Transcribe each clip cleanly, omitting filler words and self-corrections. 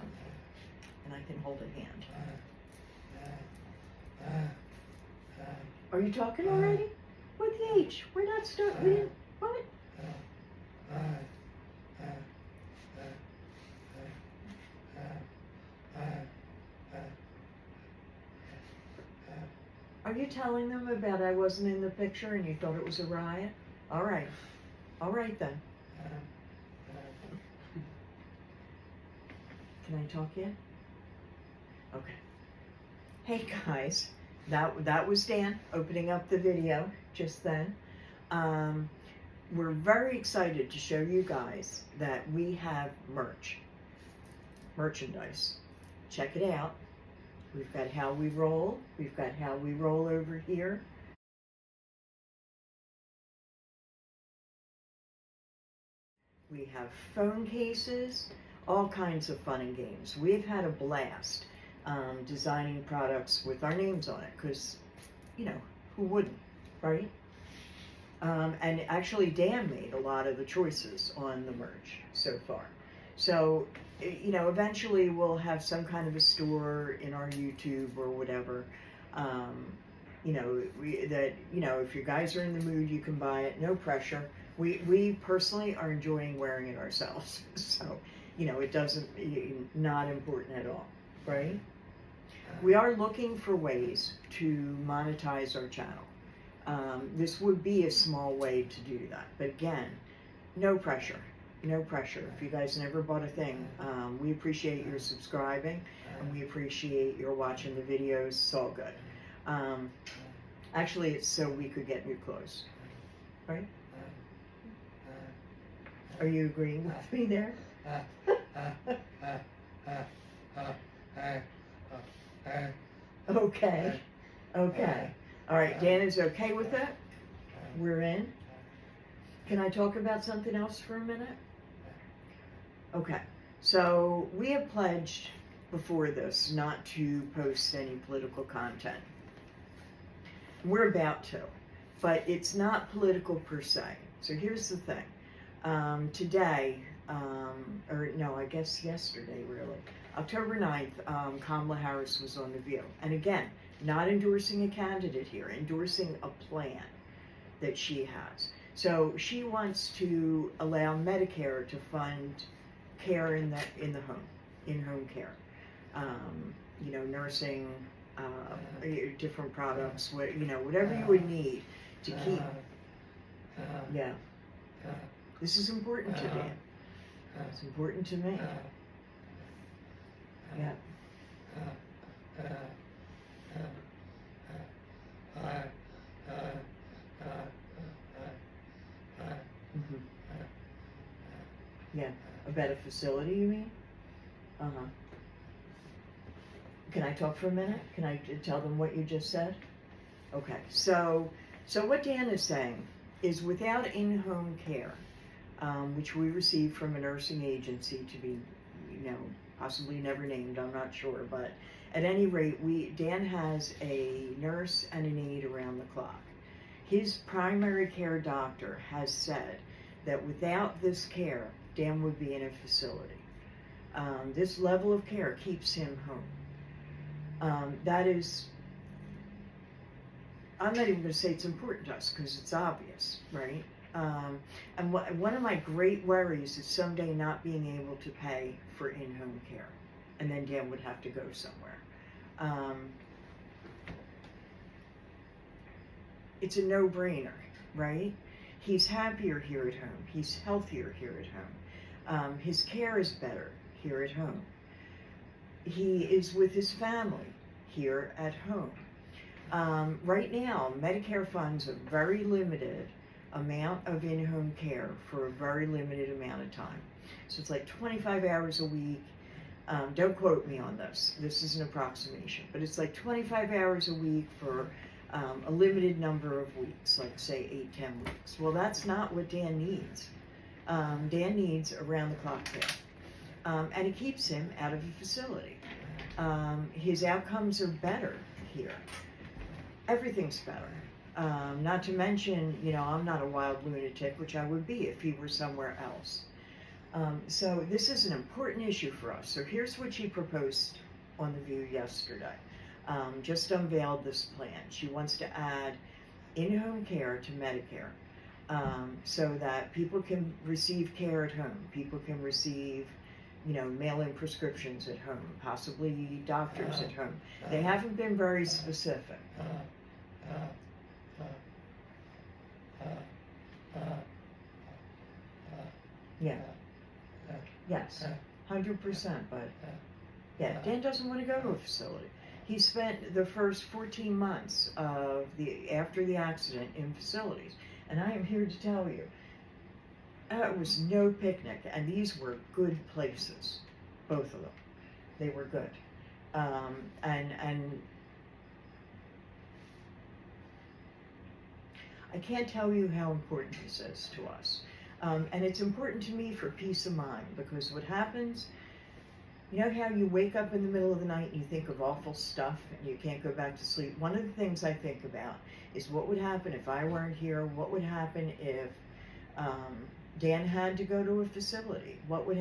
comfy. And I can hold a hand. Are you talking already? With the H. We're not starting. We didn't. What? Are you telling them about I wasn't in the picture and you thought it was a riot? All right. All right then. Can I talk yet? Okay. Hey guys, that was Dan opening up the video just then. We're very excited to show you guys that we have merchandise. Check it out. We've got How We Roll. We've got How We Roll over here. We have phone cases, all kinds of fun and games. We've had a blast designing products with our names on it because, you know, who wouldn't, right? And actually Dan made a lot of the choices on the merch so far. So, you know, eventually we'll have some kind of a store in our YouTube or whatever. You know, if you guys are in the mood, you can buy it, no pressure. We personally are enjoying wearing it ourselves. So, you know, it doesn't, not important at all, right? We are looking for ways to monetize our channel. This would be a small way to do that. But again, no pressure. No pressure. If you guys never bought a thing, we appreciate your subscribing and we appreciate your watching the videos. It's all good. Actually, it's so we could get new clothes, right? Are you agreeing with me there? Okay. Okay. All right, Dan is okay with that? We're in. Can I talk about something else for a minute? Okay, so we have pledged before this not to post any political content. We're about to, but it's not political per se. So here's the thing. Today, or no, I guess yesterday really, October 9th, Kamala Harris was on The View. And again, not endorsing a candidate here, endorsing a plan that she has. So she wants to allow Medicare to fund care in the home, in-home care. You know, nursing, different products, whatever you would need to keep. Yeah. This is important to Dan. It's important to me. Yeah. Mm-hmm. Yeah. A better facility, you mean? Uh-huh. Can I talk for a minute? Can I tell them what you just said? Okay. So what Dan is saying is without in-home care, which we received from a nursing agency to be, possibly never named, I'm not sure, but at any rate, Dan has a nurse and an aide around the clock. His primary care doctor has said that without this care, Dan would be in a facility. This level of care keeps him home. That is, I'm not even going to say it's important to us because it's obvious, right? And one of my great worries is someday not being able to pay for in-home care, and then Dan would have to go somewhere. It's a no-brainer, right? He's happier here at home. He's healthier here at home. His care is better here at home. He is with his family here at home. Right now, Medicare funds a very limited amount of in-home care for a very limited amount of time. So it's like 25 hours a week. Don't quote me on this. This is an approximation, but it's like 25 hours a week for a limited number of weeks, like say 8-10 weeks. Well, that's not what Dan needs. Dan needs around-the-clock care, and it keeps him out of a facility. His outcomes are better here. Everything's better. Not to mention, I'm not a wild lunatic, which I would be if he were somewhere else. So this is an important issue for us. So here's what she proposed on The View yesterday. Just unveiled this plan. She wants to add in-home care to Medicare, so that people can receive care at home. People can receive, mail-in prescriptions at home, possibly doctors at home. They haven't been very specific. Yeah. Yes. 100%. But yeah, Dan doesn't want to go to a facility. He spent the first 14 months after the accident in facilities, and I am here to tell you, it was no picnic, and these were good places, both of them. They were good, and I can't tell you how important this is to us, and it's important to me for peace of mind, because what happens. You know how you wake up in the middle of the night and you think of awful stuff and you can't go back to sleep? One of the things I think about is what would happen if I weren't here? What would happen if Dan had to go to a facility? What would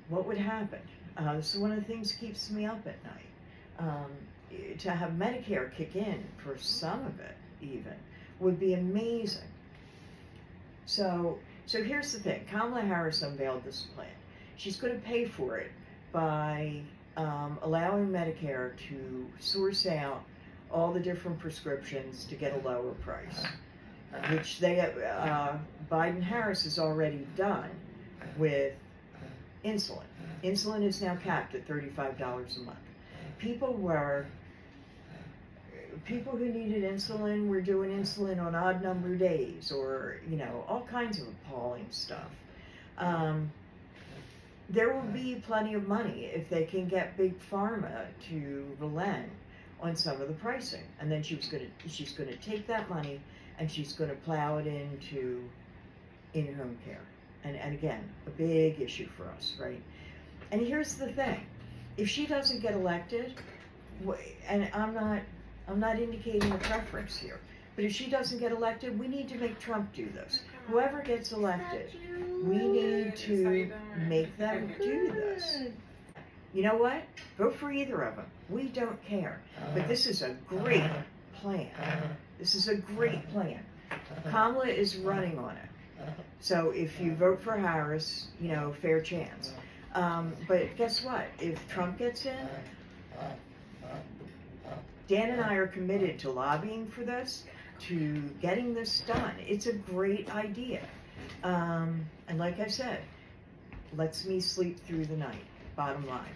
what would happen? So one of the things that keeps me up at night. To have Medicare kick in for some of it even would be amazing. So here's the thing. Kamala Harris unveiled this plan. She's going to pay for it by allowing Medicare to source out all the different prescriptions to get a lower price, which Biden-Harris has already done with insulin. Insulin is now capped at $35 a month. People who needed insulin were doing insulin on odd number days, or all kinds of appalling stuff. There will be plenty of money if they can get Big Pharma to relent on some of the pricing, and then she's going to take that money and she's going to plow it into in-home care, and again, a big issue for us, right? And here's the thing: if she doesn't get elected, and I'm not indicating a preference here, but if she doesn't get elected, we need to make Trump do this. Whoever gets elected, we need to make them do this. You know what? Vote for either of them. We don't care. But this is a great plan. This is a great plan. Kamala is running on it. So if you vote for Harris, fair chance. But guess what? If Trump gets in, Dan and I are committed to lobbying for this, to getting this done. It's a great idea. And like I said, lets me sleep through the night, bottom line.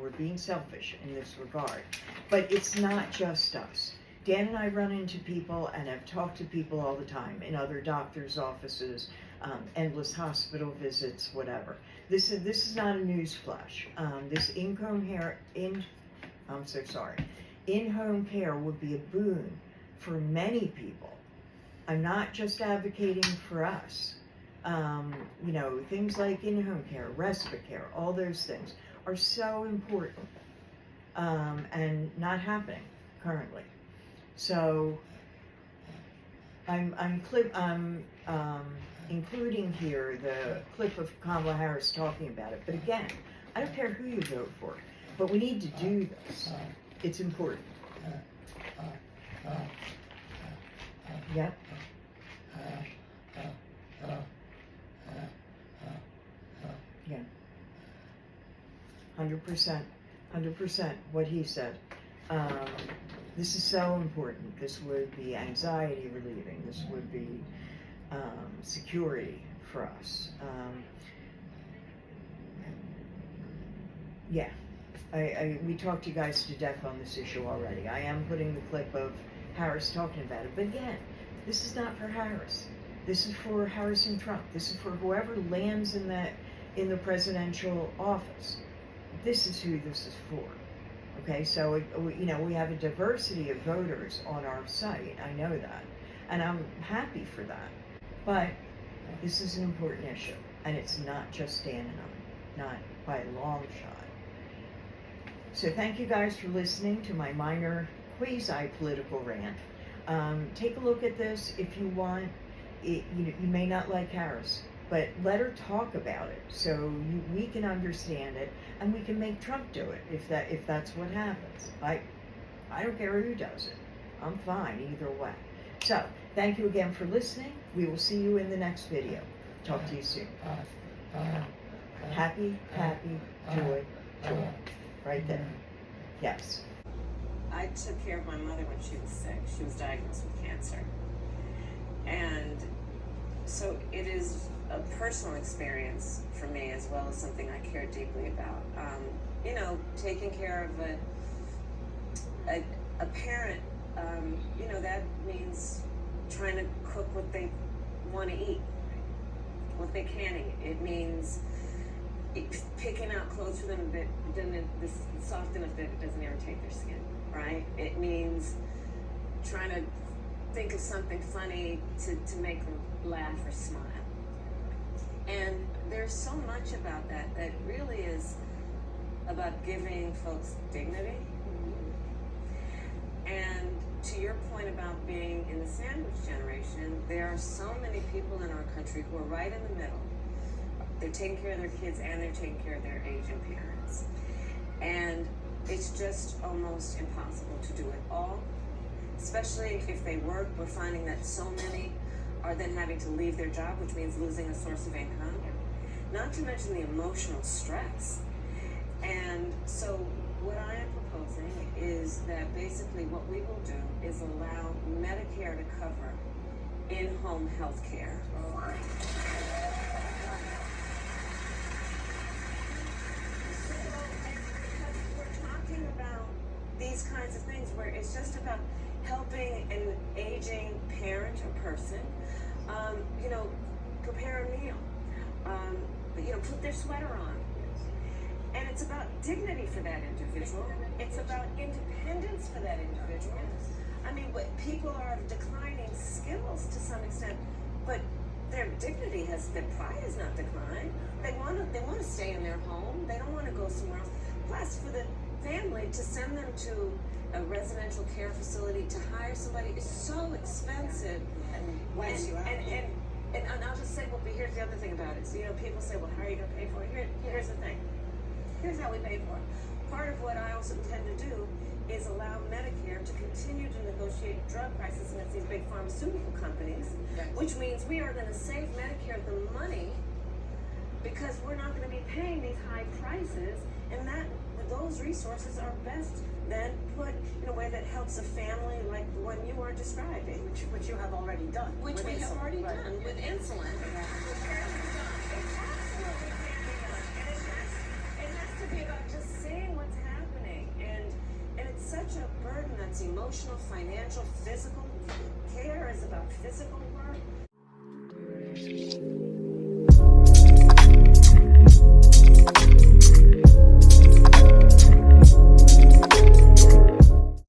We're being selfish in this regard. But it's not just us. Dan and I run into people and have talked to people all the time in other doctors' offices, endless hospital visits, whatever. This is not a news flash. This in-home care would be a boon for many people. I'm not just advocating for us. Things like in-home care, respite care, all those things are so important, and not happening currently. So I'm including here the clip of Kamala Harris talking about it. But again, I don't care who you vote for, but we need to do this. It's important. Yep. Yeah. 100% what he said. This is so important. This would be anxiety relieving. This would be security for us. Yeah. We talked you guys to death on this issue already. I am putting the clip of Harris talking about it. But again, this is not for Harris. This is for Harris and Trump. This is for whoever lands in the presidential office. This is who this is for. Okay, so we have a diversity of voters on our site. I know that, and I'm happy for that. But this is an important issue, and it's not just Dan and I, not by a long shot. So thank you guys for listening to my minor quasi-political rant. Take a look at this if you want. You may not like Harris. but let her talk about it so we can understand it, and we can make Trump do it if that's what happens. I don't care who does it. I'm fine either way. So thank you again for listening. We will see you in the next video. Talk to you soon. Happy, happy, joy, joy. Right there. Yes. I took care of my mother when she was sick. She was diagnosed with cancer. And so it is a personal experience for me as well as something I care deeply about. You know, taking care of a parent, you know, that means trying to cook what they want to eat, what they can eat. It means picking out clothes for them that is soft enough that it doesn't irritate their skin, right? It means trying to think of something funny to make them laugh or smile. And there's so much about that that really is about giving folks dignity. And to your point about being in the sandwich generation, there are so many people in our country who are right in the middle. They're taking care of their kids and they're taking care of their aging parents. And it's just almost impossible to do it all, especially if they work. We're finding that so many are then having to leave their job, which means losing a source of income, not to mention the emotional stress. And so what I am proposing is that basically what we will do is allow Medicare to cover in-home health care. About these kinds of things where it's just about helping an aging parent or person, you know, prepare a meal, you know, put their sweater on. And it's about dignity for that individual. It's about independence for that individual. I mean, people are of declining skills to some extent, but their dignity their pride has not declined. They want to stay in their home. They don't want to go somewhere else. Plus, for the family to send them to a residential care facility to hire somebody is so expensive. And I'll just say, well, but here's the other thing about it. So, you know, people say, well, how are you going to pay for it? Here's the thing. Here's how we pay for it. Part of what I also intend to do is allow Medicare to continue to negotiate drug prices against these big pharmaceutical companies, which means we are going to save Medicare the money because we're not going to be paying these high prices, and those resources are best then put in a way that helps a family like the one you are describing. Which you have already done. Which we have already done with insulin. It has to be about just seeing what's happening. And it's such a burden that's emotional, financial, physical. Care is about physical work.